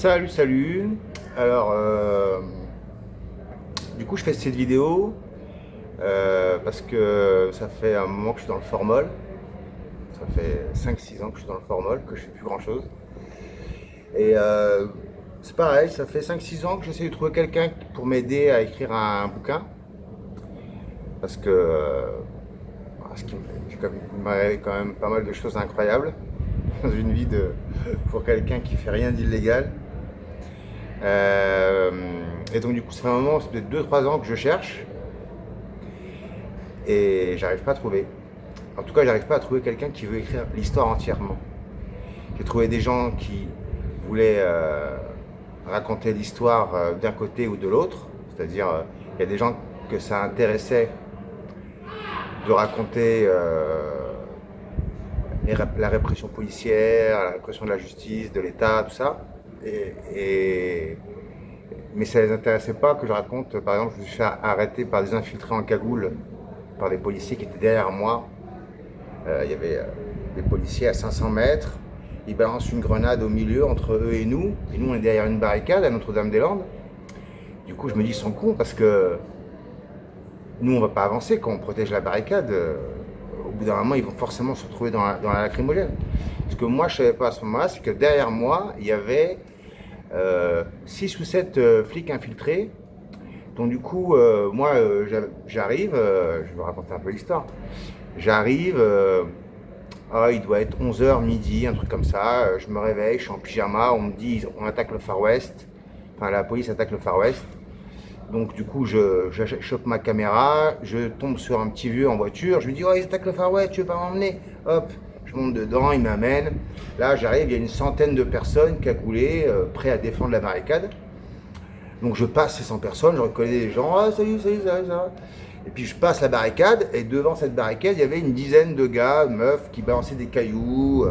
Salut, salut. Alors, du coup, je fais cette vidéo parce que ça fait un moment que je suis dans le formol. Ça fait 5-6 ans que je suis dans le formol, que je fais plus grand chose. Et c'est pareil, ça fait 5-6 ans que j'essaie de trouver quelqu'un pour m'aider à écrire un bouquin. Parce que il m'arrive quand même pas mal de choses incroyables dans une vie pour quelqu'un qui fait rien d'illégal. Et donc du coup, ça fait un moment, c'est peut-être 2-3 ans que je cherche et j'arrive pas à trouver. En tout cas, j'arrive pas à trouver quelqu'un qui veut écrire l'histoire entièrement. J'ai trouvé des gens qui voulaient raconter l'histoire d'un côté ou de l'autre, c'est-à-dire il y a des gens que ça intéressait de raconter la répression policière, la répression de la justice, de l'État, tout ça. Mais ça ne les intéressait pas que je raconte, par exemple, je me suis fait arrêter par des infiltrés en cagoule, par des policiers qui étaient derrière moi. Il y avait des policiers à 500 mètres, ils balancent une grenade au milieu entre eux et nous on est derrière une barricade à Notre-Dame-des-Landes. Du coup, je me dis, ils sont cons parce que nous, on ne va pas avancer quand on protège la barricade. Au bout d'un moment, ils vont forcément se retrouver dans la lacrymogène. Ce que moi, je ne savais pas à ce moment-là, c'est que derrière moi, il y avait 6 ou 7 flics infiltrés. Donc du coup, moi, j'arrive, je vais raconter un peu l'histoire. J'arrive, il doit être 11h, midi, un truc comme ça. Je me réveille, je suis en pyjama, on me dit on attaque le Far West. Enfin, la police attaque le Far West. Donc du coup, je chope ma caméra, je tombe sur un petit vieux en voiture, je lui dis oh, ils attaquent le Far West, tu veux pas m'emmener? Hop, je monte dedans, il m'amène. Là, j'arrive, il y a une centaine de personnes cagoulées, prêts à défendre la barricade. Donc je passe ces 100 personnes, je reconnais des gens, ah salut, salut, ça va, ça va. Et puis je passe la barricade, et devant cette barricade, il y avait une dizaine de gars, de meufs, qui balançaient des cailloux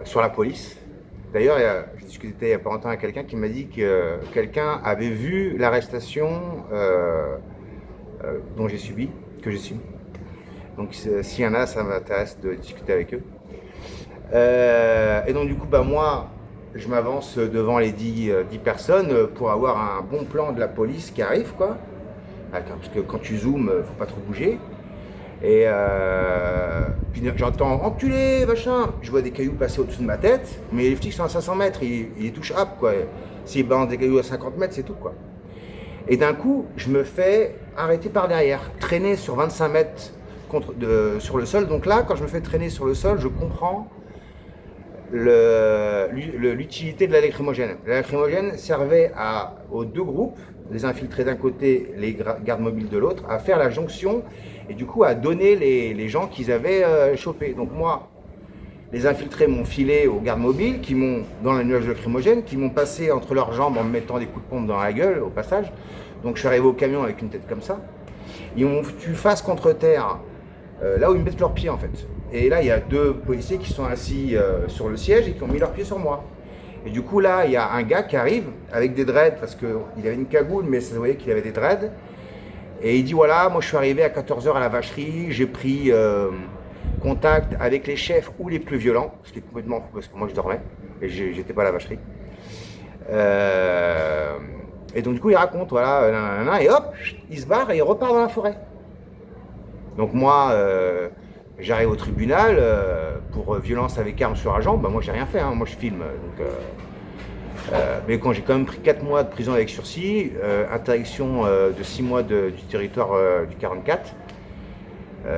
sur la police. D'ailleurs, j'ai discuté il n'y a pas longtemps avec quelqu'un qui m'a dit que quelqu'un avait vu l'arrestation dont j'ai subi, que j'ai subi. Donc s'il y en a, ça m'intéresse de discuter avec eux. Et donc du coup, moi, je m'avance devant les 10 personnes pour avoir un bon plan de la police qui arrive, quoi. Parce que quand tu zoomes, faut pas trop bouger. Et puis j'entends enculé, machin. Je vois des cailloux passer au-dessus de ma tête, mais les flics sont à 500 mètres, ils touchent up, quoi. S'ils balancent des cailloux à 50 mètres, c'est tout, quoi. Et d'un coup, je me fais arrêter par derrière, traîner sur 25 mètres sur le sol. Donc là, quand je me fais traîner sur le sol, je comprends l'utilité de la lacrymogène. La lacrymogène servait aux deux groupes, les infiltrés d'un côté, les gardes mobiles de l'autre, à faire la jonction et du coup à donner les gens qu'ils avaient chopés. Donc moi, les infiltrés m'ont filé aux gardes mobiles, qui m'ont, dans la nuage lacrymogène, qui m'ont passé entre leurs jambes en me mettant des coups de pompe dans la gueule au passage. Donc je suis arrivé au camion avec une tête comme ça. Ils m'ont foutu face contre terre, là où ils me mettent leurs pieds en fait. Et là, il y a deux policiers qui sont assis sur le siège et qui ont mis leurs pieds sur moi. Et du coup, là, il y a un gars qui arrive avec des dreads, parce qu'il avait une cagoule, mais ça se voyait qu'il avait des dreads. Et il dit, voilà, moi je suis arrivé à 14h à la vacherie, j'ai pris contact avec les chefs ou les plus violents, ce qui est complètement fou, parce que moi je dormais, et j'étais pas à la vacherie. Et donc du coup, il raconte, voilà, et hop, il se barre et il repart dans la forêt. Donc moi... j'arrive au tribunal pour violence avec arme sur agent. Moi j'ai rien fait, hein. Moi je filme. Donc, mais quand j'ai quand même pris 4 mois de prison avec sursis, interdiction de 6 mois du territoire du 44,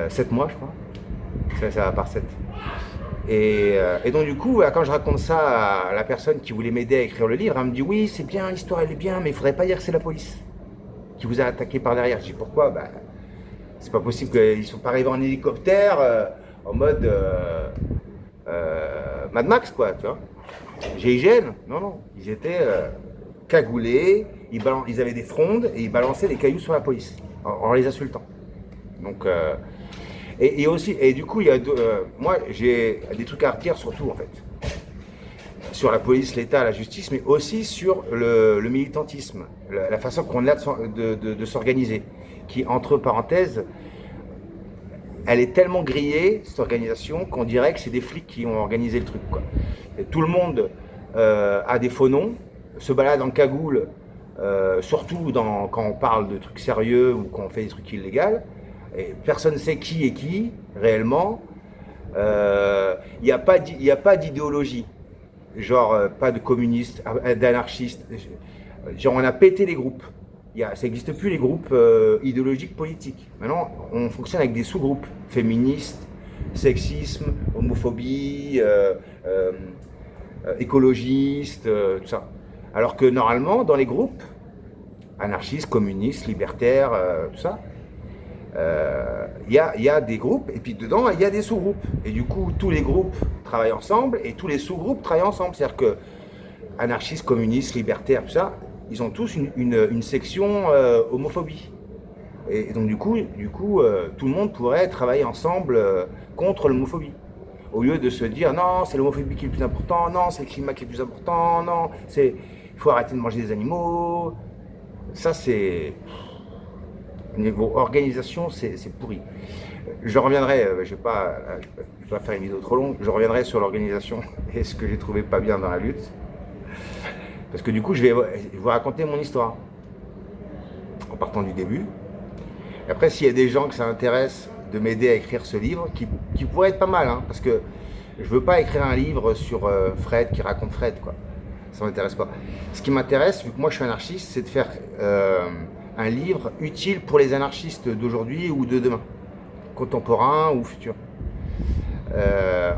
7 mois je crois, ça va par 7. Et donc du coup, quand je raconte ça à la personne qui voulait m'aider à écrire le livre, elle me dit oui c'est bien, l'histoire elle est bien, mais il faudrait pas dire que c'est la police qui vous a attaqué par derrière. Je dis pourquoi? C'est pas possible qu'ils ne sont pas arrivés en hélicoptère en mode Mad Max, quoi, tu vois. GIGN, non, ils étaient cagoulés, ils avaient des frondes et ils balançaient des cailloux sur la police en les insultant. Donc, et du coup, moi j'ai des trucs à redire sur tout en fait. Sur la police, l'État, la justice, mais aussi sur le militantisme, la façon qu'on a de s'organiser, qui, entre parenthèses, elle est tellement grillée, cette organisation, qu'on dirait que c'est des flics qui ont organisé le truc, quoi. Et tout le monde a des faux noms, se balade en cagoule, surtout quand on parle de trucs sérieux ou quand on fait des trucs illégaux. Et personne ne sait qui est qui, réellement. Il n'y a pas d'idéologie. Genre, pas de communistes, d'anarchistes. Genre, on a pété les groupes. Ça n'existe plus les groupes idéologiques politiques. Maintenant, on fonctionne avec des sous-groupes féministes, sexisme, homophobie, écologistes, tout ça. Alors que normalement, dans les groupes, anarchistes, communistes, libertaires, tout ça, il y a des groupes, et puis dedans, il y a des sous-groupes. Et du coup, tous les groupes travaillent ensemble, et tous les sous-groupes travaillent ensemble. C'est-à-dire que anarchistes, communistes, libertaires, tout ça, ils ont tous une section homophobie. Et donc du coup tout le monde pourrait travailler ensemble contre l'homophobie. Au lieu de se dire non, c'est l'homophobie qui est le plus important, non, c'est le climat qui est le plus important, non, il faut arrêter de manger des animaux. Ça, c'est... Au niveau organisation, c'est pourri. Je reviendrai, je ne vais pas faire une vidéo trop longue, je reviendrai sur l'organisation et ce que j'ai trouvé pas bien dans la lutte. Parce que du coup, je vais vous raconter mon histoire, en partant du début. Et après, s'il y a des gens que ça intéresse de m'aider à écrire ce livre, qui pourrait être pas mal, hein, parce que je veux pas écrire un livre sur Fred, qui raconte Fred, quoi. Ça m'intéresse pas. Ce qui m'intéresse, vu que moi je suis anarchiste, c'est de faire un livre utile pour les anarchistes d'aujourd'hui ou de demain, contemporains ou futurs.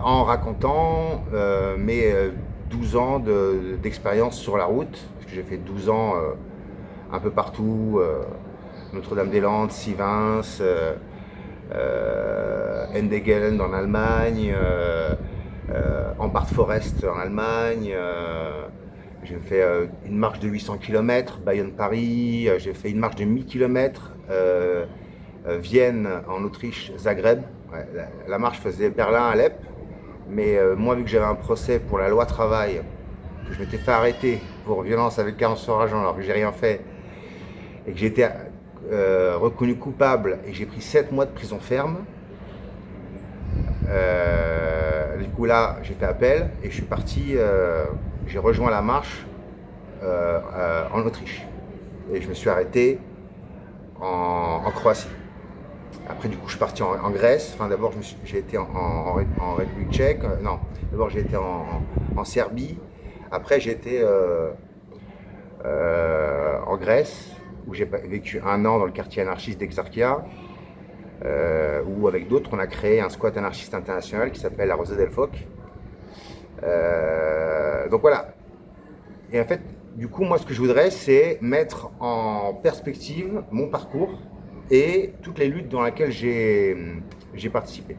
En racontant mes 12 ans d'expérience sur la route, parce que j'ai fait 12 ans un peu partout, Notre-Dame-des-Landes, Sivins, Endegelen en Allemagne, Ambart Forest en Allemagne, j'ai fait une marche de 800 km, Bayonne-Paris, j'ai fait une marche de 1000 km, Vienne en Autriche, Zagreb. Ouais, la marche faisait Berlin-Alep, mais moi, vu que j'avais un procès pour la loi travail, que je m'étais fait arrêter pour violence avec carence sur agent alors que j'ai rien fait, et que j'étais reconnu coupable et que j'ai pris 7 mois de prison ferme, du coup là, j'ai fait appel et je suis parti, j'ai rejoint la marche en Autriche. Et je me suis arrêté en Croatie. Après, du coup, je suis parti en Grèce. Enfin, d'abord, j'ai été en République tchèque. Non, d'abord, j'ai été en Serbie. Après, j'ai été en Grèce, où j'ai vécu 1 an dans le quartier anarchiste d'Exarchia, où, avec d'autres, on a créé un squat anarchiste international qui s'appelle la Rosa del Foc. Donc voilà. Et en fait, du coup, moi, ce que je voudrais, c'est mettre en perspective mon parcours et toutes les luttes dans lesquelles j'ai participé.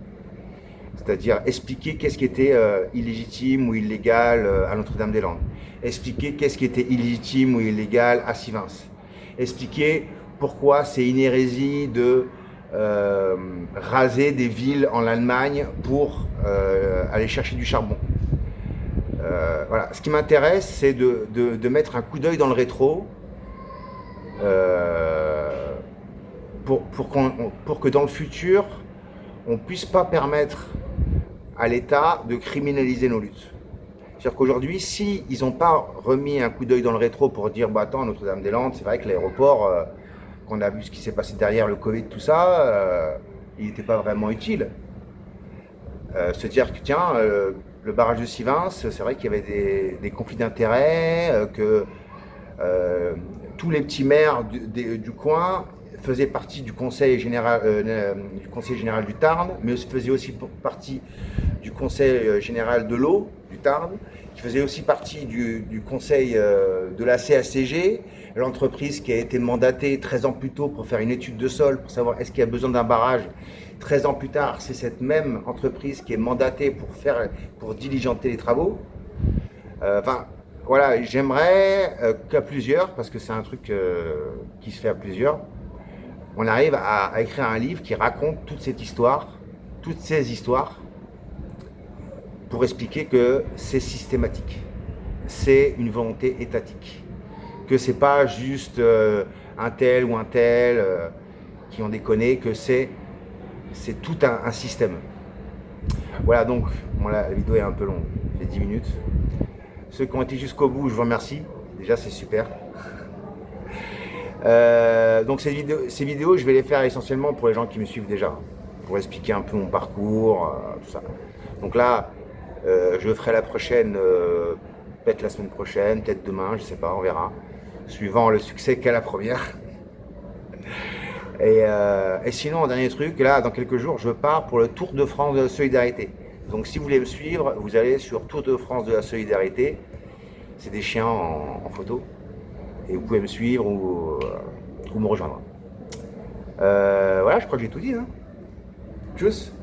C'est-à-dire expliquer qu'est-ce qui était illégitime ou illégal à Notre-Dame-des-Landes. Expliquer qu'est-ce qui était illégitime ou illégal à Sivins. Expliquer pourquoi c'est une hérésie de raser des villes en Allemagne pour aller chercher du charbon. Voilà. Ce qui m'intéresse, c'est de mettre un coup d'œil dans le rétro pour que dans le futur, on ne puisse pas permettre à l'État de criminaliser nos luttes. C'est-à-dire qu'aujourd'hui, s'ils n'ont pas remis un coup d'œil dans le rétro pour dire bah, attends, Notre-Dame-des-Landes, c'est vrai que l'aéroport, qu'on a vu ce qui s'est passé derrière le Covid, tout ça, il n'était pas vraiment utile. Se dire que tiens, le barrage de Sivins, c'est vrai qu'il y avait des conflits d'intérêts, que tous les petits maires du coin faisaient partie du conseil général du Tarn, mais faisaient aussi partie du conseil général de l'eau du Tarn, qui faisait aussi partie du conseil de la CACG, l'entreprise qui a été mandatée 13 ans plus tôt pour faire une étude de sol, pour savoir est-ce qu'il y a besoin d'un barrage. 13 ans plus tard, c'est cette même entreprise qui est mandatée pour diligenter les travaux. Enfin, voilà, j'aimerais qu'à plusieurs, parce que c'est un truc qui se fait à plusieurs, on arrive à écrire un livre qui raconte toute cette histoire, toutes ces histoires, pour expliquer que c'est systématique, c'est une volonté étatique, que c'est pas juste un tel ou un tel qui ont déconné, que c'est c'est tout un système. Voilà, donc, bon, la vidéo est un peu longue, elle fait 10 minutes. Ceux qui ont été jusqu'au bout, je vous remercie. Déjà, c'est super. Donc ces vidéos, je vais les faire essentiellement pour les gens qui me suivent déjà, pour expliquer un peu mon parcours, tout ça. Donc là, je ferai la prochaine, peut-être la semaine prochaine, peut-être demain, je sais pas, on verra, suivant le succès qu'a la première. Et sinon, un dernier truc, là, dans quelques jours, je pars pour le Tour de France de la solidarité. Donc si vous voulez me suivre, vous allez sur Tour de France de la solidarité. C'est des chiens en photo. Et vous pouvez me suivre ou me rejoindre. Voilà, je crois que j'ai tout dit. Hein. Tchuss.